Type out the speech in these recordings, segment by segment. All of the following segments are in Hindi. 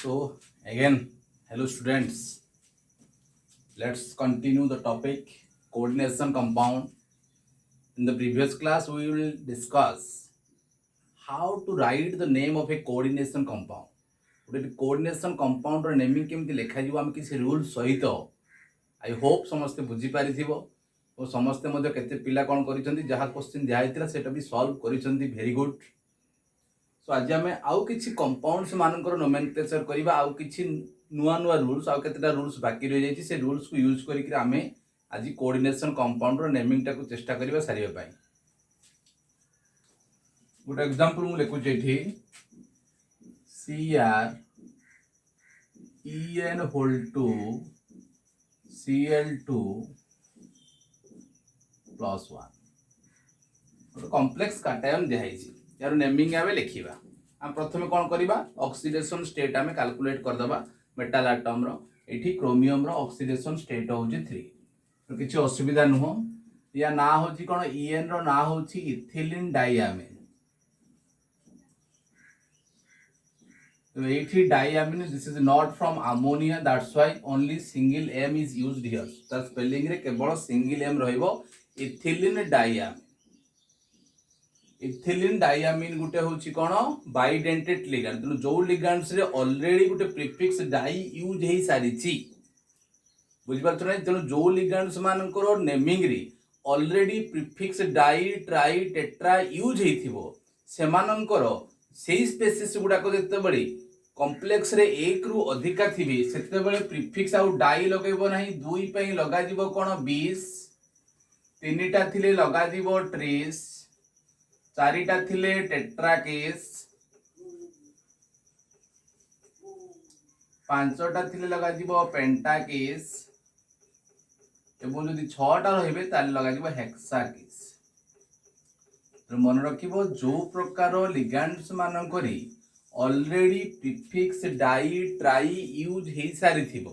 So again, hello students. Let's continue the topic coordination compound. In the previous class, we will discuss how to write the name of a coordination compound. Coordination compound रो नेमिंग केमती लिखा जीव हम किसी रूल सहित आई होप समस्ते बुझी पारिथिबो और समस्ते मध्य केते पिला कोन करिसंती जहा क्वेश्चन दिया आइतिला सेटा भी सॉल्व करिसंती वेरी गुड. सो आज आम आउ कि कंपाउंड्स मानकर नोमेनक्लेचर करबा आउ कि नुआ नुआ रूल्स आउ केतेटा रूल्स बाकी रह जाइछि से रूल्स को यूज करके आम आज कोऑर्डिनेशन कंपाउंड रो नेमिंग टा को चेष्टा करबा सारिबा पाई. गुड एग्जांपल मु लिखु जेठी CR EN whole 2 Cl2 plus 1 गोटे कॉम्प्लेक्स काटायन दिखाई यार नेमिंग आवे लिखिबा. हम प्रथमे कोन करिबा ऑक्सीडेशन स्टेट आमे कैलकुलेट कर दबा मेटल एटम रो एठी क्रोमियम रो ऑक्सीडेशन स्टेट होची 3 तो किछि असुविधा नुहो. या ना होची कोन EN रो ना होची ethylene डाइयामिन. So diamine, this is not from ammonia, that's why only single M is used here. The spelling रे केवल single M रहिबो ethylene diamine. Ethylene diamine गुटे होची कोन bidentate ligand. तो जो ligands रे ऑलरेडी गुटे प्रीफिक्स डाई यूज हेई सारिछि बुझि पारछ नै. तनो जो ligands मानकर नेमिंग रे already prefix di tri tetra use हेइथिबो सेमानकर सेही स्पेसिस गुडा को जते बडी कॉम्प्लेक्स रे एक रु अधिका थिबे सेते बेले प्रीफिक्स आउ डाई लगेबो नाही. दुई पई लगा दिबो कोन 20 तीनटा थिले लगा दिबो ट्रिस चारिटा थिले टेट्राकेस पांचटा थिले लगा दिबो पेंटाकेस एबो जदि 6टा रहिबे ताले लगा दिबो हेक्साकेस. तो मन रखिबो जो प्रकार लिगैंड्स मानन करी already prefix di tri use हेई सारी थिबो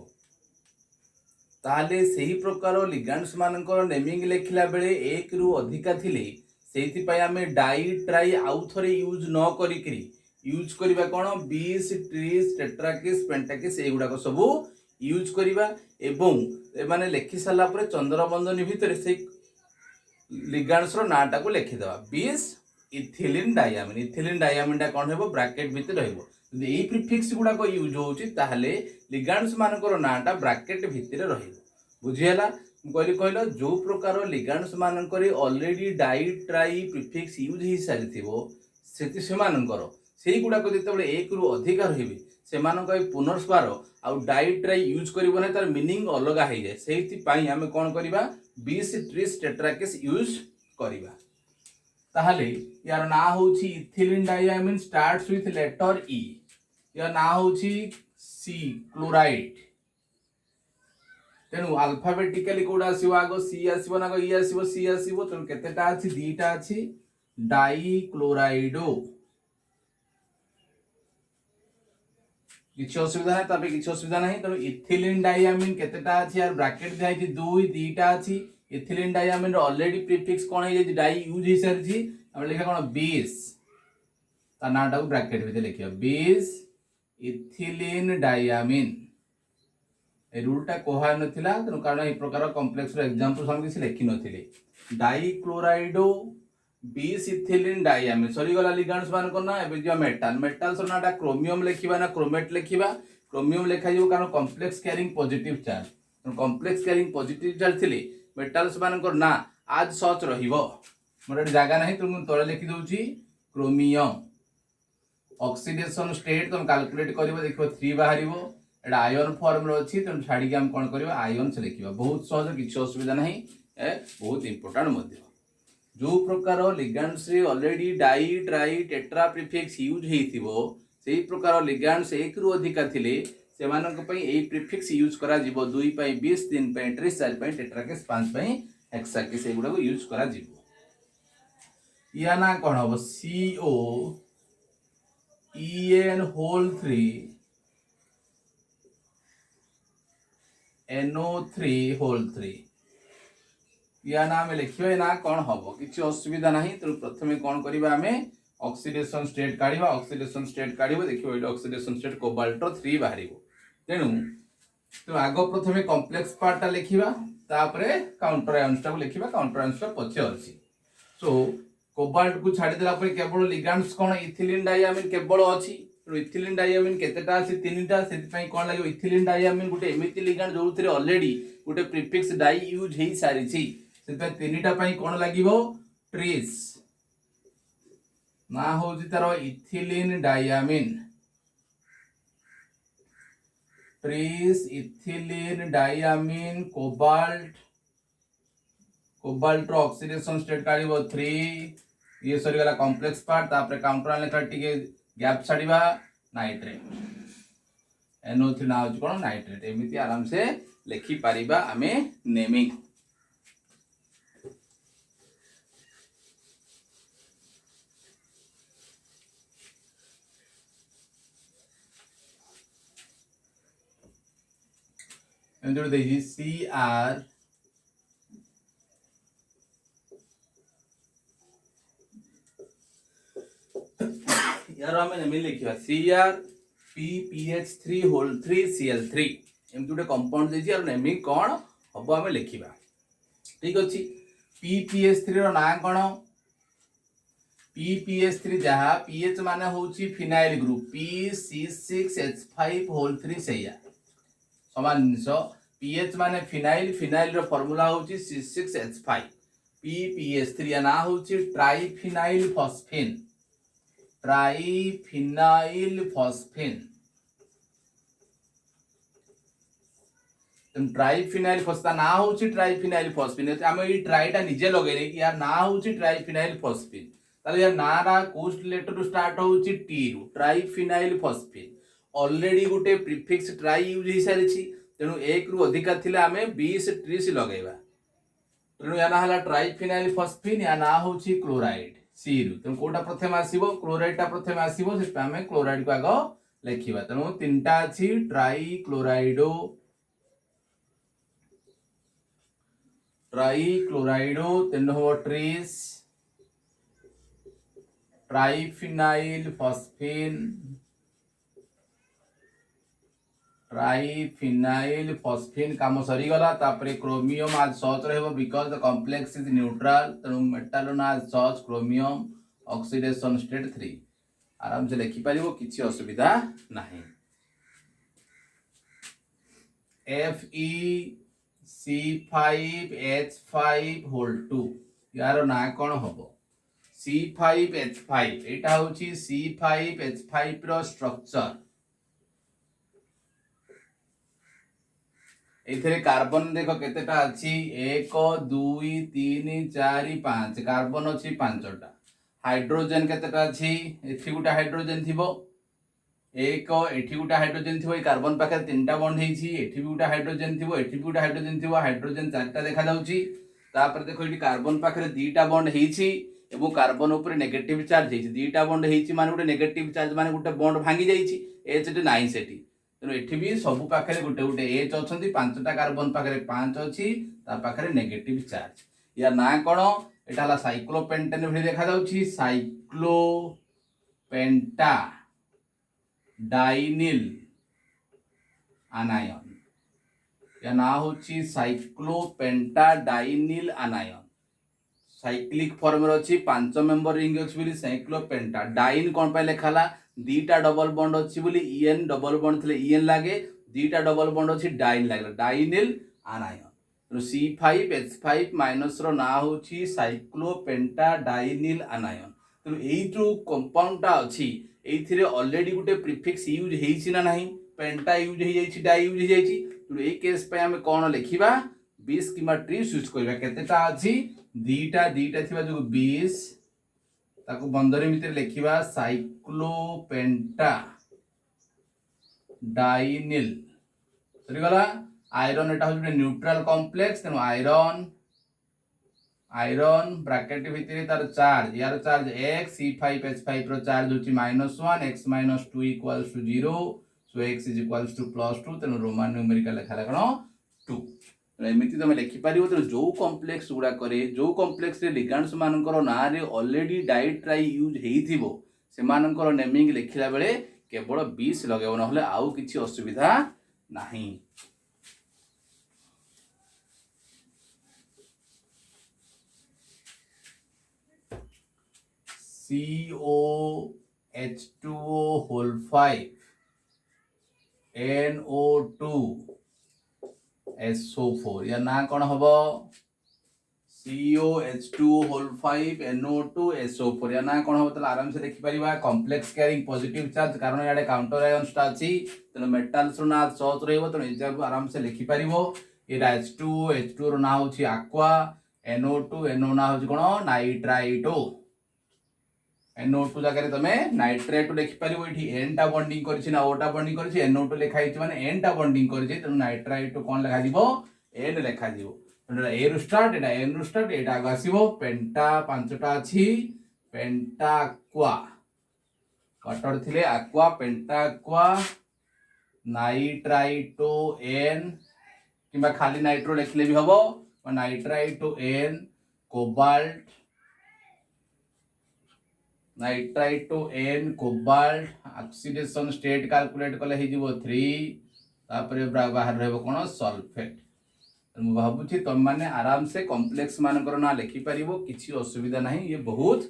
ताले सही प्रकार लिगैंड्स मानकर नेमिंग लेखिला बेले एक रु अधिका थिले सेति पय आमे डाई ट्राई आउ थरे यूज न करी करी यूज करिबा कोन 20 ट्रिस टेट्राकेस पेंटाकेस एगुडा को सब यूज करिबा एवं ए माने लेखि साला परे चंद्रबंदनी भितरे से लिगैंड्स रो नाटा को लिखि दबा 20 इथिलीन डायमिन. इथिलीन डायमिन टा कोन हेबो ब्रैकेट भितर रहइबो. यदि एई प्रीफिक्स गुडा को यूज होउची ताहले लिगैंड्स मानकर नाटा ब्रैकेट भितर रहइबो. बुझियला कहलो जो प्रकार लिगैंड्स मानकर already di tri prefix use ही सारिथिबो सेति सेमानकर सेही गुडा को जतेबेले एक रु अधिका रहिबे सेमानक पुनर्स्वार आउ डाई ट्राई यूज करिबो नै तार मीनिंग अलगा हे जाय. सेति पई हमें कोन करिबा 20 ट्रिस टेट्राकेस यूज करिबा. ताहले यार ना होची ethylene diamine starts with letter E. यार ना होची C क्लोराइड. तेनु अल्फाबेटिकली कोडा आसीबो आगो C आसीबो ना E आसीबो C आसीबो. तो केतेटा अछि दीटा अछि डाई क्लोराइडो. किछि असुविधा नै तबे किछि असुविधा नै. तो इथिलीन डायमिन केतेटा अछि यार ब्रैकेट दिया अछि 2 दीटा अछि. इथिलीन डायमिन ऑलरेडी प्रीफिक्स कोन हे जे डाई यूज हे सर जी हम लिखा कोन 20 ता नाटा को ब्रैकेट में लिखियो 20 इथिलीन डायमिन. ए रूल टा कोहा नथिला त कारण ए प्रकार कॉम्प्लेक्स रो एग्जांपल हम किसी लिखि नथिले. डाई क्लोराइडो 20 इथिलीन डायमिन सरी गला लिगैंड्स मान करना एबे जो मेटल मेटल्स रो नाटा क्रोमियम लिखिबा ना क्रोमेट लिखिबा. क्रोमियम लिखा जो कारण कॉम्प्लेक्स कैरिंग पॉजिटिव चार्ज. तो कॉम्प्लेक्स कैरिंग पॉजिटिव चार्ज थिले मेटल्स मानकर ना आज सच रहिबो. मोर जगह नहीं तो मु तळे लिखि दउची क्रोमियम ऑक्सीडेशन स्टेट तुम कैलकुलेट करिवो देखो 3 बाहरिवो. एडा आयन फॉर्म रो अछि तुम छाडी के हम कोन करिवो आयन से लिखिबो. बहुत सहज किछि असुविधा नहीं ए बहुत इंपोर्टेंट मध्य. जो प्रकार लिगैंड्स रे already di tri tetra prefix use हेइथिबो सेही प्रकार लिगैंड्स एक रु अधिका थिले सेमानक पई एई प्रीफिक्स यूज करा जिवो 2 पई 20 3 पई 30 4 पई टेट्राकेस 5 पई हेक्साकेस एगुडा को यूज करा जिवो. या ना कोन हो CO EN whole 3 NO3 whole 3 या ना हमें लिखियो ना कोन हबो किछि असुविधा नाही. तो प्रथमे कोन करिबा हमें ऑक्सीडेशन स्टेट काढिबा ऑक्सीडेशन स्टेट काढिबो देखिबो एटा ऑक्सीडेशन स्टेट कोबाल्ट रो 3 बाहरिबो तेनु तो आगो प्रथमे कॉम्प्लेक्स पार्ट लिखिबा तापरे काउंटर आयन्स टा लिखिबा काउंटर आयन्स टा पछे अछि सो कोबाल्ट को छाडी देला पर केवल लिगैंड्स कोन इथिलीन डायमिन केवल अछि तो इथिलीन डायमिन केतेटा अछि तीनटा सेति पई कोन लागो इथिलीन डायमिन गुटे एमिति लिगैंड जो थरे ऑलरेडी गुटे प्रीफिक्स डाई यूज हेई सारी छी सेति पई तीनटा पई कोन लागिवो ट्रीस ना होजी तारो ethylene diamine tris ethylene diamine cobalt cobalt रो ऑक्सीडेशन स्टेट काढिबो 3 ये सरी गला कॉम्प्लेक्स पार्ट तापर काउंटर आने टिके गैप छाड़िबा नाइट्रेट NO3 ना होची कोन नाइट्रेट एमिति आराम से लिखि पारिबा आमे नेमिंग एंड देखि CR यार हमें नेमिंग लिखिबा CrPPH3 होल 3 Cl3 एमति गोटे कंपाउंड देछि और नेमिंग कोन हबो हमें लिखिबा ठीक अछि PPH3 रो ना कोन PPH3 जहा pH माने होछि फिनाइल ग्रुप PCC6H5 होल 3 सैया समान जिंस pH माने फिनाइल फिनाइल रो फार्मूला होछि C6H5 PPH3 या ना होछि ट्राइफिनाइल फॉस्फेन ट्राइफिनाइल फॉस्फेन ट्राइफिनाइल फॉस्फेन ना होछि ट्राइफिनाइल फॉस्फेन हम ई ट्राइटा निजे लगेले कि यार ना होछि ट्राइफिनाइल फॉस्फेन ताले यार ना रा कोस्ट लेटर टू स्टार्ट होछि टी रु ट्राइफिनाइल फॉस्फेन ऑलरेडी गुटे प्रीफिक्स ट्राई यूज हे सारी छी तेनु एक रु अधिका थिले हमें 20 ट्रिस लगेबा तेनु या ना हला ट्राइफिनाइल फॉस्फेन या ना होछि क्लोराइड सी रु तेनु कोटा प्रथम आसीबो क्लोराइड टा प्रथम आसीबो से हमें क्लोराइड को आगो लिखिबा तेनु तीनटा अछि ट्राई क्लोराइडो तेनु हो ट्रिस ट्राइफिनाइल फॉस्फेन काम सरी गला तापरे क्रोमियम आज सच रहबो because the complex is neutral तेनु मेटालोन आज सच क्रोमियम ऑक्सीडेशन स्टेट 3 आराम से लिखि परिबो किछि असुविधा नाही FeC5H5 होल 2 यार ना कोन होबो C5H5 एटा होछि C5H5 रो स्ट्रक्चर एथिरे कार्बन देखो केतेटा अछि 1 2 3 4 5 कार्बन अछि 5टा हाइड्रोजन केतेटा अछि एथि गुटा हाइड्रोजन थिबो एक एथि गुटा हाइड्रोजन थिबो ए कार्बन पाखे तीनटा बॉन्ड हेछि एथि गुटा हाइड्रोजन थिबो एथि गुटा हाइड्रोजन थिबो हाइड्रोजन चारटा देखा जाउछि तापर देखो एथि कार्बन पाखे दीटा बॉन्ड हेछि एवं कार्बन ऊपर नेगेटिव चार्ज हेछि दीटा बॉन्ड हेछि माने गुटे नेगेटिव चार्ज माने गुटे बॉन्ड भांगी जाइछि H नाही सेठी तेनु एठी भी सब पाखे गुटे गुटे H अछंती पांचटा कार्बन पाखे 5 अछि ता पाखे नेगेटिव चार्ज या ना कोन एटा हला साइक्लोपेंटेन भली देखा जाउछि साइक्लोपेंटा डाइनिल आनायन या ना होछि साइक्लोपेंटा डाइनिल आनायन साइक्लिक फॉर्म रे अछि 5 मेंबर रिंग अछि बोली साइक्लोपेंटा डाइन कोन पे लेखाला दीटा डबल बॉन्ड अछि बोली En डबल बॉन्ड थले En लागे दीटा डबल बॉन्ड अछि डाइन लागला डाइनिल आनायन तो C5H5 माइनस रो ना होछि साइक्लोपेंटा डाइनिल आनायन तो एई जो कंपाउंडटा अछि एथिरे ऑलरेडी गुटे प्रीफिक्स यूज हेछि ना नाही पेंटा यूज हे जाइछि डाई यूज हे जाइछि तो ए केस पे हम कोन लिखिबा 20 किमा ट्री स्विच करबा केतेटा अछि दीटा थिबा जो 20 ताको बंदरे मित्र लिखिबा साइक्लोपेंटा डाइनिल सरी गला आयरन एटा हो न्यूट्रल कॉम्प्लेक्स तेनो आयरन ब्रैकेट भितरे तार चार्ज यार चार्ज x C5H5 रो चार्ज होची -1 x - 2 = 0 so x = +2 तेनो रोमान न्यूमेरिकल लेखा लागनो 2 एमती तुम लिखिपर जो कम्प्लेक्स गुड़ाक जो कम्प्लेक्स लिगांड्स मानकर ना ऑलरेडी डाइट्राई यूज हो नेमिंग लिखला बेले केवल 20 लगेब ना आउ किसी असुविधा नहीं। COH2O होल 5 NO2 SO4 या ना कौन हम COH2 होल 5 NO2 SO4 या ना कौन हम तो आराम से देखि परिबा कॉम्प्लेक्स कैरिंग पॉजिटिव चार्ज कारण याडे काउंटर आयन टा अछि तने मेटल्स रो ना सच रहइबो तने एग्जाम आराम से लिखि परिबो एटा H2 रो ना होछि aqua NO2 NO ना होछि कोन नाइट्राइटो NO2 जगह तुम नाइट्रेट लिखिपर ये एन टा बॉन्डिंग कर ओ टा बॉन्डिंग कर NO2 लिखाई माने एन टा बॉन्डिंग कर तेणु नाइट्राइट कौन लिखा एन लिखा ए रु स्टार्ट एटा एन रु स्टार्ट एटा आगे आसीबो पेंटा पांचटा अछि पेंटा एक्वा वाटर थिले aqua penta aqua nitrito N किंबा खाली नाइट्रो लिखले भी हबो nitrito N cobalt nitrito N cobalt oxidation state calculate कले हे जिवो 3 तापरे बाहर रहबो कोन सल्फेट। मैं भाबुछि तुम माने आराम से कॉम्प्लेक्स मानकर ना लिखि परिबो किछि असुविधा नहीं ये बहुत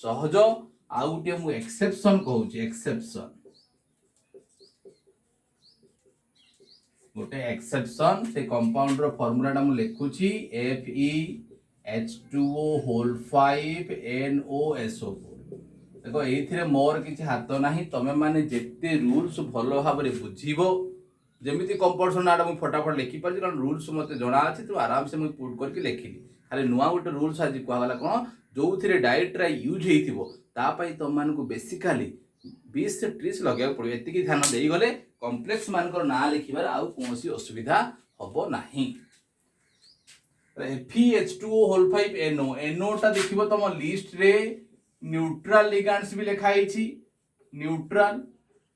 सहज आउटे मु एक्सेप्शन कहूछि एक्सेप्शन गोटे एक्सेप्शन से कंपाउंड रो फार्मूला टा मु लिखुछि FeH2O होल 5 NOSO4 देखो ये मोर किसी हाथ ना तुम मैंने जिते रूल्स भल भाव बुझीबो जमी कंपाउंड ना मुझे फटाफट लिखिपार कारण रूल्स मत जना अच्छे तो आराम से मुझे पुट करके लिखिली खाली नुआ गोटे रूल्स आज कहला कौन जो थे डाइट्रा यूज होतापाई तुम मानक बेसिकाली 20 से 30 लगे पड़ो ये ध्यान दे गले कम्प्लेक्स मान ना लिखार आउ कौन असुविधा हम ना। FeH2O होल 5 NO टा देखिबो तुम लिस्ट रे न्यूट्रल लिगैंड्स भी लिखाई न्यूट्रल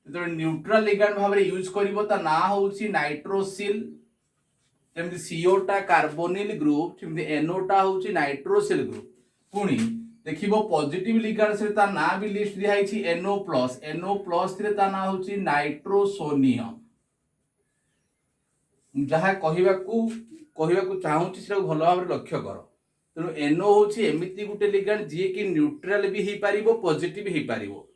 जो न्यूट्रल लिगैंड भाव में यूज करिवो ता ना होउची नाइट्रोसिल जेमति CO टा कार्बोनिल ग्रुप जेमति NO टा होउची नाइट्रोसिल ग्रुप पुणी देखिबो पॉजिटिव लिगैंड्स रे ता ना भी लिस्ट दिहाइची NO+ रे ता ना होउची नाइट्रोसोनियम जहा कहिबा चाहूची से भल भाव लक्ष्य कर तेणु NO होउची एमिति गुटे लिगैंड जे कि न्यूट्रल भी हेई पारिबो पॉजिटिव हेई पारिबो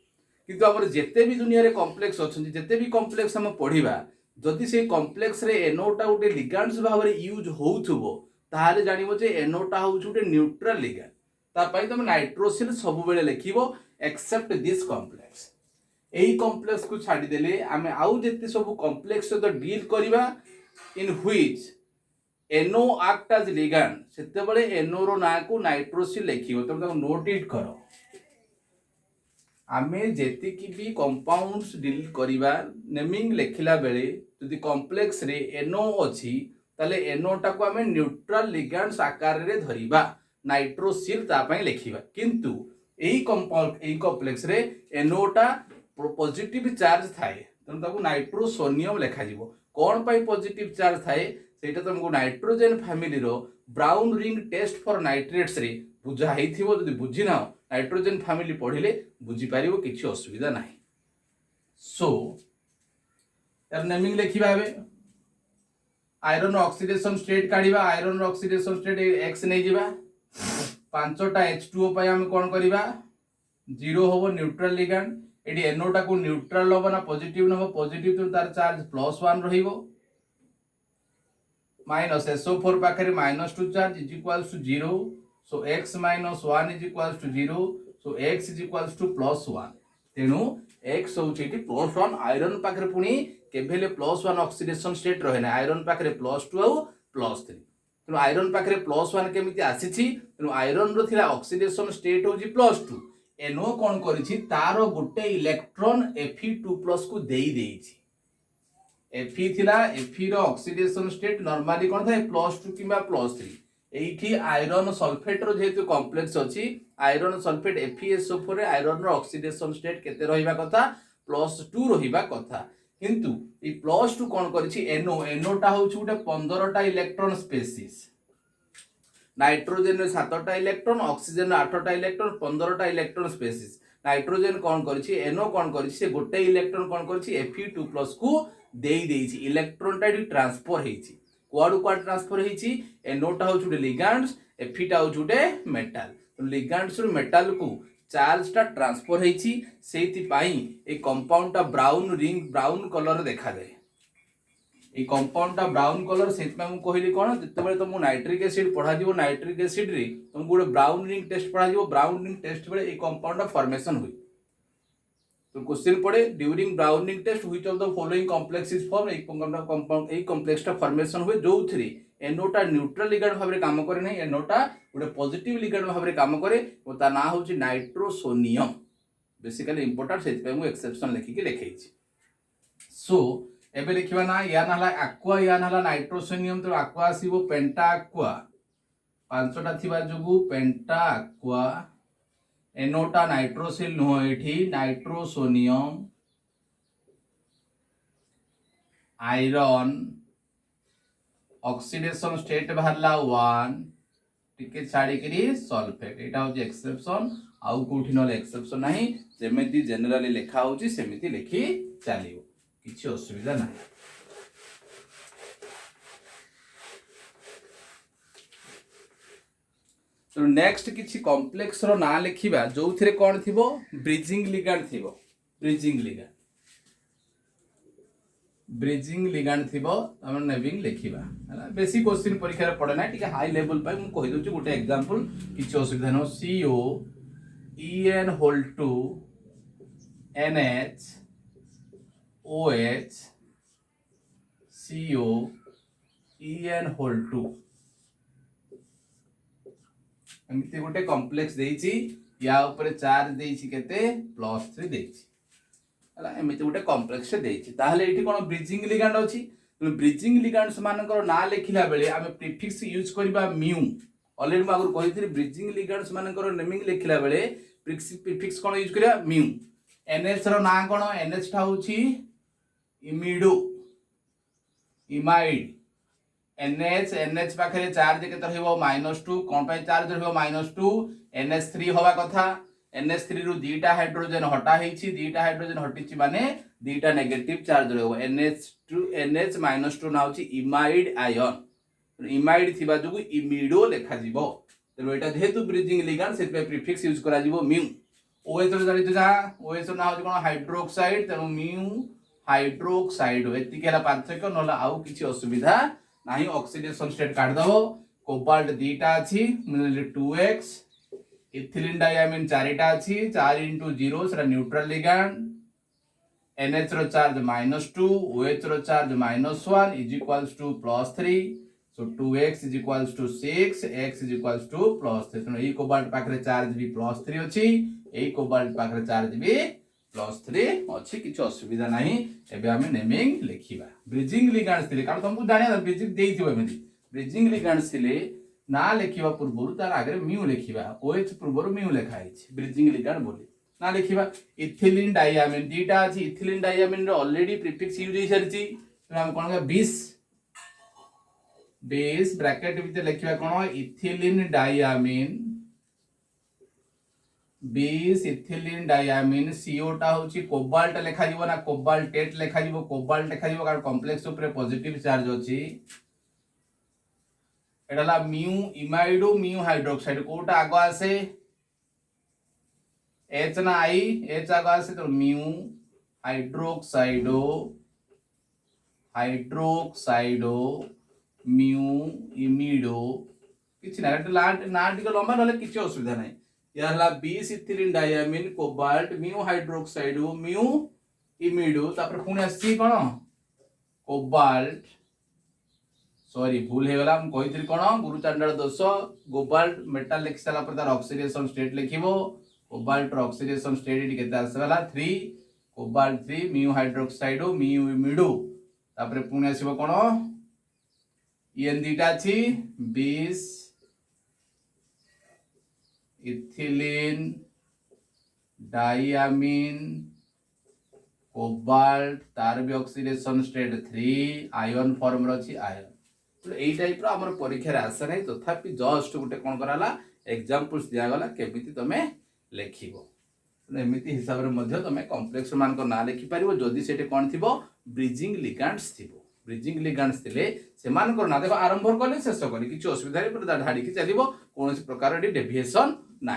किंतु हमर जेते भी दुनिया रे कॉम्प्लेक्स अछन जेते भी कॉम्प्लेक्स हम पढिबा जदि से कॉम्प्लेक्स रे NO टा गुटे लिगैंड्स भाव रे यूज होउथबो ताहाले जानिबो जे NO टा होउची गुटे न्यूट्रल लिगैंड ता पई तुम नाइट्रोसिल सब बेले लिखिबो एक्सेप्ट दिस कॉम्प्लेक्स एही कॉम्प्लेक्स को छाडी देले आमे आउ जेते सब कॉम्प्लेक्स तो डील करिबा in which NO act as ligand सेते बेले NO रो ना को नाइट्रोसिल लिखिबो तुम ताको नोट इट करो आमे जेति की भी कंपाउंड्स डील करिबा नेमिंग लिखिला बेले जदि कॉम्प्लेक्स रे NO अछि ताले NO टा को आमे न्यूट्रल लिगैंड्स आकार रे धरिबा नाइट्रोसिल ता पई लिखिबा किंतु एही कंपाउंड एही कॉम्प्लेक्स रे NO टा पॉजिटिव चार्ज थाए तम ताको नाइट्रोसोनियम लिखा जिवो कोन पई पॉजिटिव चार्ज थाए सेटा तुमको नाइट्रोजन फैमिली रो brown ring test for nitrates रे बुझा हेथिबो जदि बुझी ना नाइट्रोजन फैमिली पढ़िले बुझी पारिबो किछि असुविधा नाही। सो यार नेमिंग लिखिबा हेबे आयरन ऑक्सीडेशन स्टेट काढिबा आयरन ऑक्सीडेशन स्टेट x नै जिबा पांचटा H2O पय हम कोन करिबा 0 होबो न्यूट्रल लिगैंड एडी NO टा को न्यूट्रल होबो ना पॉजिटिव नबो पॉजिटिव तो तार चार्ज +1 रहिबो माइनस SO4 पाखरे -2 charge is equals to 0 so x minus 1 is equals to 0 so x is equals to +1 तेणु x होउची एटी +1 आयरन पाखरे पुनी केभेले +1 ऑक्सीडेशन स्टेट रहना आयरन पाखरे +2 आउ +3 तेणु आयरन पाखरे +1 केमिति आसीछि तेणु आयरन रो थिला ऑक्सीडेशन स्टेट होउची +2 NO कोन करिछि तारो गुटे इलेक्ट्रॉन Fe2+ को देई देइछि Fe थिला Fe रो ऑक्सीडेशन स्टेट नॉर्मली कोन थाए +2 किबा +3 एठी आयरन सल्फेट रो जेतु कॉम्प्लेक्स अछि आयरन सल्फेट FeSO4 रे आयरन रो ऑक्सीडेशन स्टेट केते रहिबा कथा +2 रहिबा कथा किंतु ये +2 कौन करिछि एनो एनोटा होछि गोटे 15टा इलेक्ट्रॉन स्पेसीज नाइट्रोजेन रे 7टा इलेक्ट्रॉन ऑक्सीजन रे 8टा इलेक्ट्रॉन 15टा इलेक्ट्रॉन स्पेसीज नाइट्रोजेन कौन करिछि एनो कौन करिछि से गोटे इलेक्ट्रॉन कौन करिछि Fe2+ को देई देइछि इलेक्ट्रॉन टा ट्रांसफर हेछि कुआडू कुआड ट्रांसफर हेछि एनोटा होछि गोटे लिगैंड्स Feटा होछि गोटे मेटल लिगैंड्स रो मेटल को चार्ज टा ट्रांसफर हेछि सेति पाई ए कंपाउंड टा ब्राउन कलर देखा जाए ये कंपाउंड टा ब्राउन कलर से मैं कहली कौन जिते तुमको नाइट्रिक एसिड पढ़ा नाइट्रिक एसिड रे तुमको गोटे ब्राउन रिंग टेस्ट पढ़ा ब्राउन रिंग टेस्ट बेले ये कंपाउंड टा फॉर्मेशन हुई तो क्वेश्चन पड़े during browning test which of the following complex is form एक कंपाउंड एक कॉम्प्लेक्स टा फॉर्मेशन हुए जो थ्री एनोटा न्यूट्रल लिगैंड भाबरे काम करे नहीं एनोटा गोटे पॉजिटिव लिगैंड भाबरे काम करे और ता ना होची नाइट्रोसोनियम बेसिकली इंपोर्टेंट से मैं एक्सेप्शन लिखिकी लिखैछि सो एबे देखिबा ना या नाला एक्वा या नाला नाइट्रोसोनियम तो एक्वा आसीबो पेंटा एक्वा पांचटा थिबा जोगु पेंटा एक्वा एनोटा नाइट्रोसिल नुह एठी नाइट्रोसोनियम आयरन ऑक्सीडेशन स्टेट बाहरला 1 टिके छाड़ी करी सल्फेट एटा हो एक्सेप्शन आउ कोठी न एक्सेप्शन नाही जेमेति जनरली लेखा होची सेमिति लेखि चलियो किछि असुविधा नाही तो नेक्स्ट किछि कॉम्प्लेक्स रो ना लिखिबा जो थिरे कोन थिबो ब्रिजिंग लिगैंड थिबो ब्रिजिंग लिगैंड थिबो हम नेविंग लिखिबा हला बेसी क्वेश्चन परीक्षा रे पड़े ना ठीक हाई लेवल पे मु कहि दोछु गोटे एग्जांपल किछि असुविधा न CO En whole 2 NH OH CO En whole 2 एमती गोटे कॉम्प्लेक्स देइछि या ऊपर चार्ज देइछि केते +3 देइछि हला एमती गोटे कॉम्प्लेक्स देइछि ताहले एठी कोन ब्रिजिंग लिगैंड अछि ब्रिजिंग लिगैंड्स मानकर ना लिखिला बेले आमे प्रीफिक्स यूज करबा म्यू ऑलरेडी मागुर कहिथिरि ब्रिजिंग लिगैंड्स मानकर नेमिंग लिखिला बेले प्रीफिक्स कोन यूज करिया म्यू NH रो ना कोन NH टा होछि इमिडो इमाइड NH पाखे चार्ज केते रहइबो -2 कोन पे चार्ज रहइबो -2 NH3 होबा कथा NH3 रु दीटा हाइड्रोजन हटा हेछि दीटा हाइड्रोजन हटिछि माने दीटा नेगेटिव चार्ज रहइबो NH -2 ना होछि इमाइड आयन इमाइड थिबा जुगु इमिडो लेखा जिवो तो एटा जेहेतु ब्रिजिंग लिगैंड सेत पे प्रीफिक्स यूज करा जिवो म्यू OH रो जानि जा OH ना होछि कोन हाइड्रोक्साइड तेनु म्यू हाइड्रोक्साइड एति केला पार्थक्य नला आउ किछि असुविधा नाही ऑक्सीडेशन स्टेट काट दबो कोबाल्ट दीटा अछि 2x इथिलीन डायमीन 4टा अछि 4 * 0 सेटा न्यूट्रल लिगैंड NH रो चार्ज -2 OH रो charge -1 is equals to +3 so 2x is equals to 6 x is equals to +3 तो ए कोबाल्ट पाखरे चार्ज भी +3 अछि ए कोबाल्ट पाखरे चार्ज भी +3 अछि किछ असुविधा नाही एबे हमें नेमिंग लिखिबा ब्रिजिंग लिगैंड्स थिले कारण तुमको जानिया ब्रिजिंग देइथिबो एमेति ब्रिजिंग लिगैंड्स थिले ना लिखिबा पूर्वरु तार आगे म्यू लिखिबा OH पूर्वरु म्यू लेखा आइछि ब्रिजिंग लिगैंड बोली ना लिखिबा इथिलीन डायमीन दीटा अछि इथिलीन डायमीन रे ऑलरेडी प्रीफिक्स यूज होई सरछि तो हम कोन 20 ब्रैकेट भीतर लिखिबा कोन ethylene diamine 20 ethylene diamine CO टा होछि कोबाल्ट लेखा जिवो ना कोबाल्टेट लेखा जिवो कोबाल्ट लेखा जिवो कारण कॉम्प्लेक्स ऊपर पॉजिटिव चार्ज अछि एडाला म्यू इमाइडो म्यू हाइड्रोक्साइड कोटा आगो आसे H ना I H आगो आसे तो म्यू हाइड्रोक्साइडो म्यू इमिडो किछि ना ना टिक लंबा नले किछि असुविधा नाही याला 20 ethylene diamine cobalt mu hydroxido mu imido तापर पुणी आसी कोन कोबाल्ट सॉरी भूल हे गला हम कहिथिर कोन गुरुचांडाल दोष कोबाल्ट मेटल लिख साला पर तार ऑक्सीडेशन स्टेट लिखिबो कोबाल्ट रो ऑक्सीडेशन स्टेट इट केते आसला 3 cobalt 3 mu hydroxido mu imido तापर पुणी आसीबो कोन एन दीटा छी 20 इथिलीन डायमीन कोबाल्ट तार भी ऑक्सीडेशन स्टेट 3 आयन फॉर्म रही आयन तो यही टाइप आम परीक्षा आसे ना तथापि जस्ट गोटे कौन कराला एग्जांपल्स दिगला केमी तुम लिख एमती हिसाब से तुम कम्प्लेक्स मान ना लिखिपर जदि से कौन थी ब्रिजिंग लिगांड्स थी ब्रिजिंग लिगांड्स थे से ना देख आरंभ कले शेष कले किसी असुविधा ढाड़ी चलो कौन प्रकार डेविएशन ना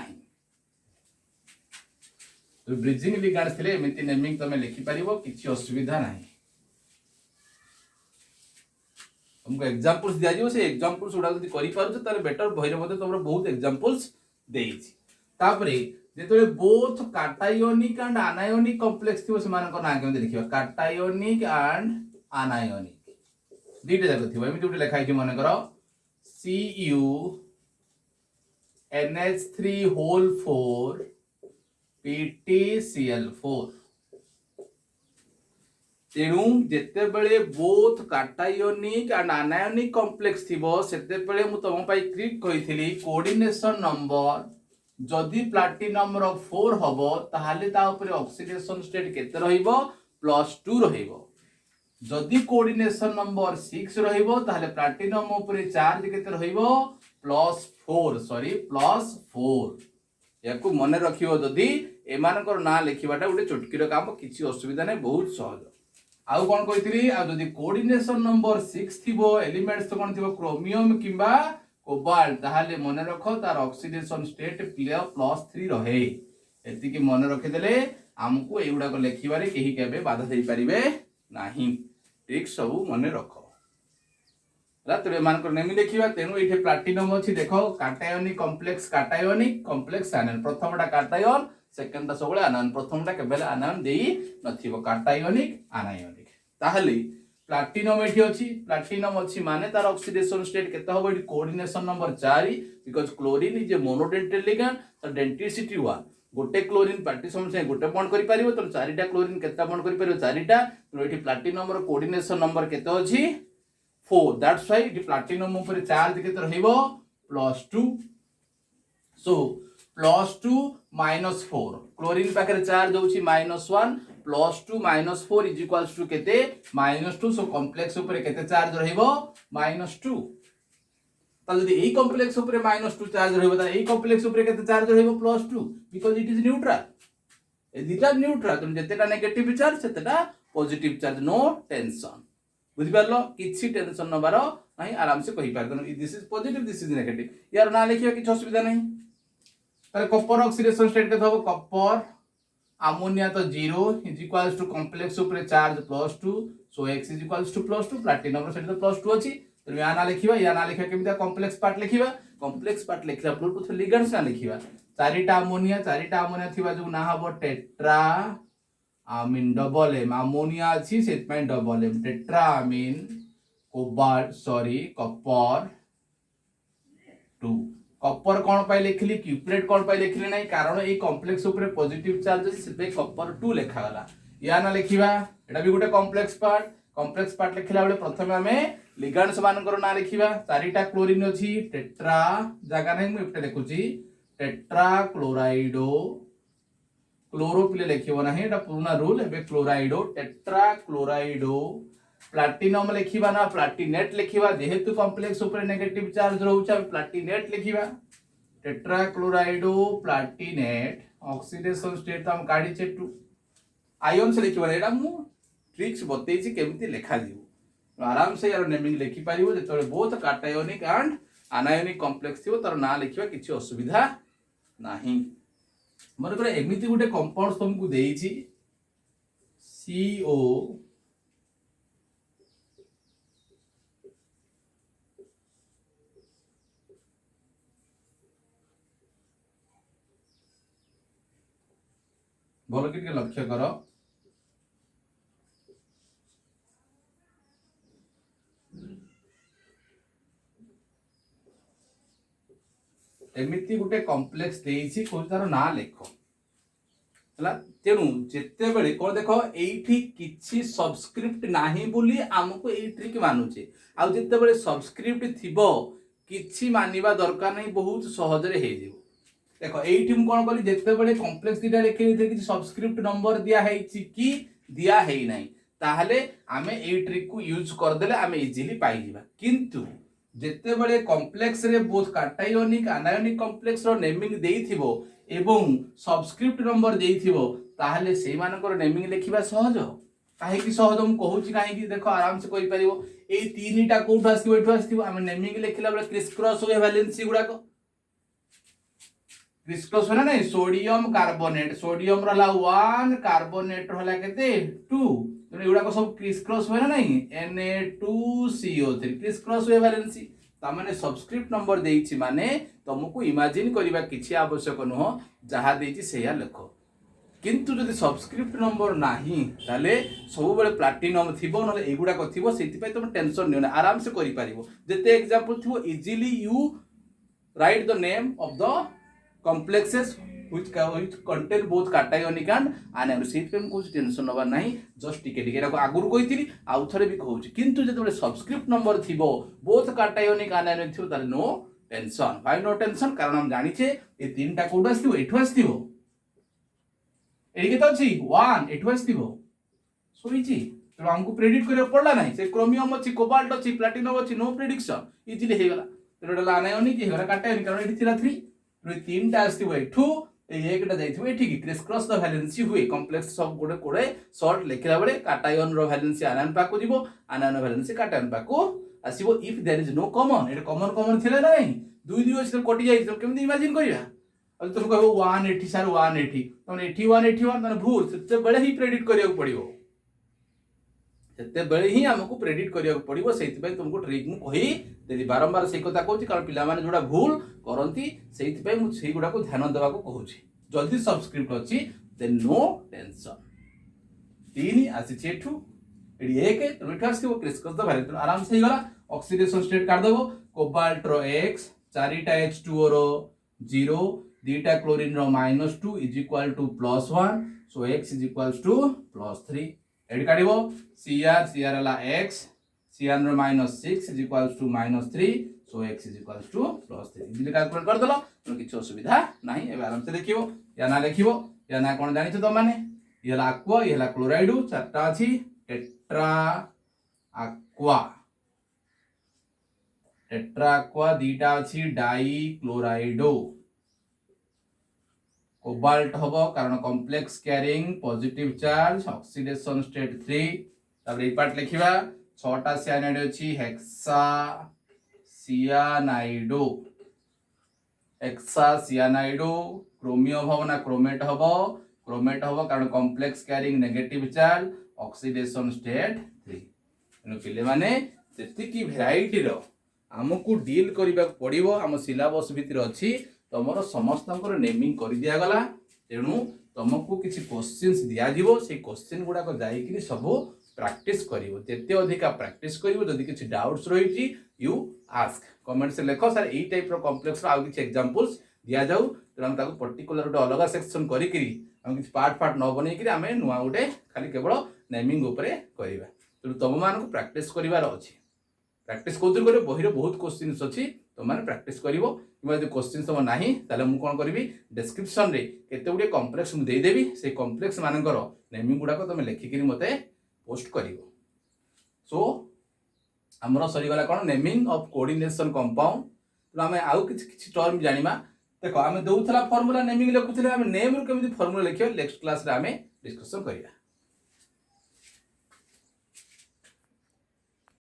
तो ब्रिजिंग लिगांड्स थे एमती नेमिंग तुम लिखिपर किसी असुविधा ना तुमको एग्जांपल्स दिया से एग्जांपल्स गुड़ा जब कर बेटर बही तुम बहुत एग्जांपल्स देइछि तापरे जेतले बोथ काटायोनिक एंड आनायोनिक कॉम्प्लेक्स थी से ना केमते लिखिबा काटायोनिक एंड आनायोनिक दुईटा जाक थी एमती गोटे लिखाई मन कर CuNH3 होल 4 PtCl4 तेणु जिते बड़े बोथ काटायोनिक एंड आनायोनिक कॉम्प्लेक्स थिबो सेते बड़े मु तुम पाई क्रिक कहिथिली कोऑर्डिनेशन नंबर जदि प्लाटिनम रो 4 हबो ताहाले ता ऊपर ऑक्सीडेशन स्टेट केते रहइबो +2 रहइबो जदि कोऑर्डिनेशन नंबर 6 रहइबो ताहाले प्लाटिनम ऊपर चार्ज केते रहइबो +4 याकू मन रखियो जदि एमानकर ना लिखिबाटा गोटे चुटकीर काम किछि असुविधा नै बहुत सहज आउ कौन कही जदि कोऑर्डिनेशन नंबर 6 थिबो एलिमेंट्स तो कौन थिबो क्रोमियम किंबा कोबाल्ट ताहाले मन रख तार ऑक्सीडेशन स्टेट +3 रहे एति कि मन रखि देले हमको एगुडा को लिखिबारे केही केबे बाधा देई परिबे नाही ठीक सब मन रख रातरे मानकर नेमी देखिबा तेनु एठे प्लैटिनम अछि देखो काटायोनिक कॉम्प्लेक्स आयन प्रथमटा काटायन सेकंडटा सबले आनायन प्रथमटा केबेले आनायन देई नथिबो काटायोनिक आनायोनिक ताहले प्लैटिनम एठी अछि माने तार ऑक्सीडेशन स्टेट केते होबो एठी coordination number 4 because chlorine is a monodentate ligand तो डेंसिटी 1 गोटे क्लोरीन पार्टीशन से गोटे बॉन्ड करि परिबो तो चारिटा क्लोरीन केते बॉन्ड करि परिबो चारिटा तो एठी प्लैटिनम रो कोऑर्डिनेशन नंबर केते अछि 4 दैट्स व्हाई एठी प्लैटिनम ऊपर चार्ज केते रहइबो +2 सो +2 -4 क्लोरीन पाखरे चार्ज होछि -1 +2 -4 इज इक्वल्स टू केते -2 सो कॉम्प्लेक्स ऊपर केते चार्ज रहइबो -2 त जदि एई कॉम्प्लेक्स ऊपर -2 चार्ज रहइबो त एई कॉम्प्लेक्स ऊपर केते चार्ज रहइबो +2 बिकॉज़ इट इज न्यूट्रल ए दिटा न्यूट्रल त जेतेटा नेगेटिव चार्ज सेतेटा पॉजिटिव चार्ज नो टेंशन बुझि पारलो किछि टेंशन नबार नाही आराम से कहि पार this is positive this is negative यार ना लिखियो किछि असुविधा नाही तारे कॉपर ऑक्सीडेशन स्टेट केते होबो कॉपर अमोनिया तो 0 इज इक्वल्स टू कॉम्प्लेक्स ऊपर charge +2 so x is equals to +2 platinum रो सेट तो +2 अछि तो या ना लिखिबा केमिता कॉम्प्लेक्स पार्ट लिखला ब्लूटूथ लिगेंड्स ना लिखिबा चारिटा अमोनिया थिबा जो ना हबो टेट्रा आमीन डबल एम अमोनिया अछि सेत में डबल एम टेट्रा आमीन कोबाल्ट सॉरी कॉपर 2 कॉपर कौन पाई लिखली क्यूप्रेट कौन पाई लिखली नहीं कारण ए कॉम्प्लेक्स ऊपर पॉजिटिव चार्ज अछि सेते कॉपर 2 लिखा गला या ना लिखिबा एटा भी गोटे कॉम्प्लेक्स पार्ट लिखला बेले प्रथमे हमें लिगेंड्स मानकर ना लिखिबा चारिटा क्लोरीन अछि टेट्रा जगह नहीं मु एटा लिखुची टेट्रा क्लोराइडो क्लोरो पिले लिखिबो नाही एटा पुराना रूल एबे क्लोराइडो टेट्रा क्लोराइडो प्लैटिनम लिखिबा ना प्लैटिनेट लिखिबा जेहेतु कॉम्प्लेक्स ऊपर negative charge रहउचा प्लैटिनेट लिखिबा tetra क्लोराइडो प्लैटिनेट oxidation state हम काढी छे 2 आयन से लिखिबा एटा मु ट्रिक्स बतैछि केमिति लिखा दियो आराम से यार नेमिंग लिखि पारिबो जेतले बोथ काटायोनिक एंड आनायोनिक कॉम्प्लेक्स थिबो तर ना लिखिबा किछि असुविधा नाही मन करे एमिति गुटे कंपाउंड तुमको देइछि CO भल कि लक्ष्य कर एमिति गुटे कॉम्प्लेक्स देइछि कोन तार ना लेखो हला तेनु जेते बेले कोन देखो एठी किछि सबस्क्रिप्ट नाही बोली हमको एई ट्रिक मानुचे आ जेते बेले सबस्क्रिप्ट थिबो किछि मानिबा दरकार नहीं बहुत सहज रे हे जेबो देखो एठी हम कोन करी जेते बेले कॉम्प्लेक्स दिटा लिखि दे किछि सबस्क्रिप्ट नंबर दिया हेछि कि दिया है नहीं ताहले आमे ए ट्रिक को यूज कर देले आमे इजीली पाई जिबा किंतु जेते बळे कॉम्प्लेक्स रे बोथ काटायोनिक आनायोनिक कॉम्प्लेक्स रो नेमिंग देइथिबो एवं सबस्क्रिप्ट नंबर देइथिबो ताहले सेई मानकर नेमिंग लेखिबा सहज काहे की सहज हम कहूची काहे की देखो आराम से करि परिबो ए तीनटा कोठ आस्थिबो एठो आस्थिबो आमे नेमिंग लेखिला बळे क्रिस क्रॉस होय वैलेंसी गुडा को क्रिस क्रॉस होना नहीं सोडियम सोडियम रहला 1 कार्बोनेट रहला केते 2 तो एगुडा को सब क्रिस क्रॉस होय ना नहीं Na2CO3 क्रिस क्रॉस होय वैलेंसी ता माने सबस्क्रिप्ट नंबर देइछि माने तुमको इमेजिन करबा किछि आवश्यक नहो जहा देइछि सेया लेखो किंतु जदि सबस्क्रिप्ट नंबर नाही ताले सब बेले प्लैटिनम थिबो नले एगुडा को थिबो सेति पय तुम टेंशन नियो ना आराम से करि परिबो जते एग्जांपल थिबो easily you write the name of the complexes which contain both cationic and anionic set पे कुछ टेंशन नबा नाही जस्ट टिके टिके राको आगुर कहिथिली आउ थरे भी कहूची किंतु जते बले सबस्क्रिप्ट नंबर थिबो both cationic and anionic थिबो ताले no tension why no tension कारण हम जानि छे ए तीनटा कोड आस्थिबो एठो आस्थिबो एडी केतो अछि 1 एठो आस्थिबो सोइची तो हमको प्रेडिक्ट करे पड़ला नाही से क्रोमियम अछि कोबाल्ट अछि प्लैटिनम अछि नो प्रेडिक्शन इजीली हे गला तो डला आनायोनिक हे गला cationic कारण एडी थिला 3 तीनटा आस्थिबो एठू एकटा जाइथिबो एठी की क्रिस क्रॉस द वैलेंसी हुए कॉम्प्लेक्स सब गोडे कोडे शॉर्ट लेखिला बळे काटायन रो वैलेंसी आनायन पाको जिवो आनायन वैलेंसी काटायन पाको आसीबो if there is no common एटा कॉमन थिला नाही दुई दुई अछि कटि जाई तो केमि इमेजिन करिया अब तुम कहबो 1 एठी सर 1 एठी तने एठी 1 तने भूल सेते बळे ही प्रेडिक्ट करिया पड़िबो सेते बळे ही हमको प्रेडिक्ट करिया पड़िबो सेति पय तुमको ट्रिक मु कहि देली बारंबार से कथा कहूची कारण पिला माने जोडा भूल करंती सेति पय मु सेही गुडा को ध्यान देबा को कहूची जल्दी सबस्क्रिप्ट अछि देन नो टेंशन 3 आसी छेठू एडी 1 तो मिठास के क्रिस क्रॉस द वैलेंसी आराम से ही गला ऑक्सीडेशन स्टेट काट देबो कोबाल्ट रो x 4टा H2O रो 0 2टा क्लोरीन रो -2 is equal to +1 so x is equal to +3 एडी काडिबो Cr हला x Cr रो -6 is equal to -3 so x is equal to +3 easily calculate कर दलो तो किछ असुविधा नाही एबे आराम से देखिबो या ना लिखिबो या ना कोन जानि छ तो माने येला aqua येला क्लोराइड चारटा अछि टेट्रा aqua दीटा अछि डाई क्लोराइडो कोबाल्ट हबो कारण complex carrying positive charge oxidation state 3 तब ए पार्ट लिखिबा 6टा साइनाइड अछि हेक्सा सियानाइडो क्रोमियम हबो ना क्रोमेट हबो कारण complex carrying negative charge oxidation state 3 एनो पिले माने सेति की वैरायटी रो हमकु डील करिबा पड़िबो हम सिलेबस भितर अछि तमरो समस्तंकर नेमिंग कर दिया गला तेणु तुमको किसी क्वेश्चंस दिया दिबो से क्वेश्चन गुडा को जाई कि सब प्रैक्टिस करिवो जते अधिका प्रैक्टिस करिवो जदि किसी डाउट्स रहिछि यू आस्क कमेंट से लिखो सर एई टाइप रो कॉम्प्लेक्स रो आ किछि एग्जांपल्स दिया जाऊ त हम ताको पर्टिकुलर गोटे अलग सेक्शन करी करी हम किछि पार्ट न बनै करी हमें नुआ गोटे खाली केवल नेमिंग ऊपर करबा तो तुम मान को प्रैक्टिस करिवार अछि प्रैक्टिस कोथि करे बहिर बहुत क्वेश्चंस अछि तो माने प्रैक्टिस करिवो किबा जे क्वेश्चन सब नाही ताले मु कोन करबी डिस्क्रिप्शन रे केते गुडे कॉम्प्लेक्स मु देई देबी से कॉम्प्लेक्स मानकर नेमिंग गुडा को तमे लेखि करी मते पोस्ट करिवो सो हमरो सरी गला कोन नेमिंग ऑफ कोऑर्डिनेशन कंपाउंड तो हमें आउ किछि टर्म जानिमा देखो हमें दउथला फार्मूला नेमिंग लेखुथले हमें नेम रो केमिति फार्मूला लेखियो नेक्स्ट क्लास रे हमें डिस्कशन करिया।